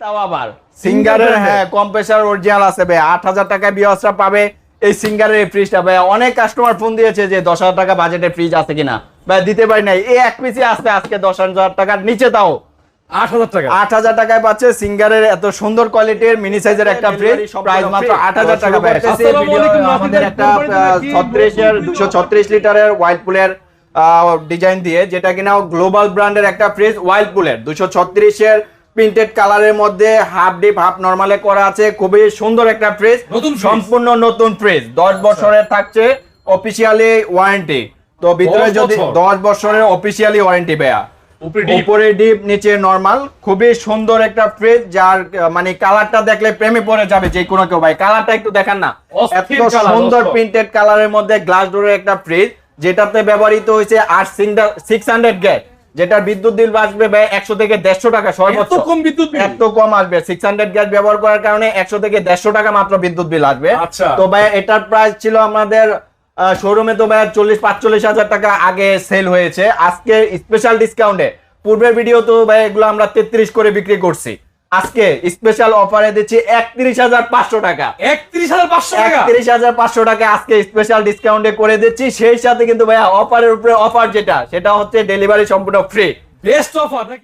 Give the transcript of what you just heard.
তাও আবার সিঙ্গারের হ্যাঁ কম্প্রেসার অরিজিনাল আছে ভাই 8000 টাকায় বিয়াসরা পাবে এই সিঙ্গারের এই ফ্রিজটা ভাই অনেক কাস্টমার ফোন দিয়েছে যে 10000 টাকা বাজেটে ফ্রিজ আছে কিনা ভাই দিতে পারি নাই এই এক পিসি আসতে আজকে 10000 টাকার নিচে তাও 8000 টাকা 8000 টাকায় পাচ্ছে সিঙ্গারের এত সুন্দর কোয়ালিটির মিনি সাইজের একটা ফ্রিজ প্রাইস মাত্র 8000 টাকা ভাই আমাদের একটা 36 এর 236 লিটারের ওয়াইল্ডপুলের ডিজাইন দিয়ে যেটা কিনা গ্লোবাল ব্র্যান্ডের একটা ফ্রিজ ওয়াইল্ডপুলের 236 এর প্রিন্টেড কালারের মধ্যে হাফ ডিপ হাফ নরমালে করা আছে খুবই সুন্দর একটা ফ্রিজ সম্পূর্ণ নতুন ফ্রিজ 10 বছরের থাকছে অফিশিয়ালি ওয়ারেন্টি তো ভিতরে যদি 10 বছরের অফিশিয়ালি ওয়ারেন্টি ভাইয়া উপরে ডিপ নিচে নরমাল খুবই সুন্দর একটা ফ্রিজ যার মানে কালারটা দেখলে প্রেমে পড়ে যাবে যে কোনো কেউ ভাই কালারটা একটু দেখান না এত সুন্দর প্রিন্টেড কালারের মধ্যে গ্লাস ডোরের একটা ফ্রিজ যেটাতে ব্যবহৃত হয়েছে 600 গ্যাস যেটা বিদ্যুৎ বিল আসবে ভাই 100 থেকে 150 টাকা সর্বোচ্চ এত কম বিদ্যুৎ বিল এত কম আসবে 600 গ্যাস ব্যবহার করার কারণে 100 থেকে 150 টাকা মাত্র বিদ্যুৎ বিল আসবে আচ্ছা তো ভাই এটার প্রাইস ছিল আমাদের শোরুমে তো ভাই 40-45 হাজার টাকা আগে সেল হয়েছে আজকে স্পেশাল ডিসকাউন্টে পূর্বের ভিডিও তো ভাই এগুলো আমরা 33 করে বিক্রি করছি আজকে স্পেশাল অফারে দিচ্ছি 31500 টাকা 31500 টাকা 31500 টাকা আজকে স্পেশাল ডিসকাউন্টে করে দিচ্ছি সেই সাথে কিন্তু ভাই অফারের উপরে অফার যেটা সেটা হচ্ছে ডেলিভারি সম্পূর্ণ ফ্রি বেস্ট অফার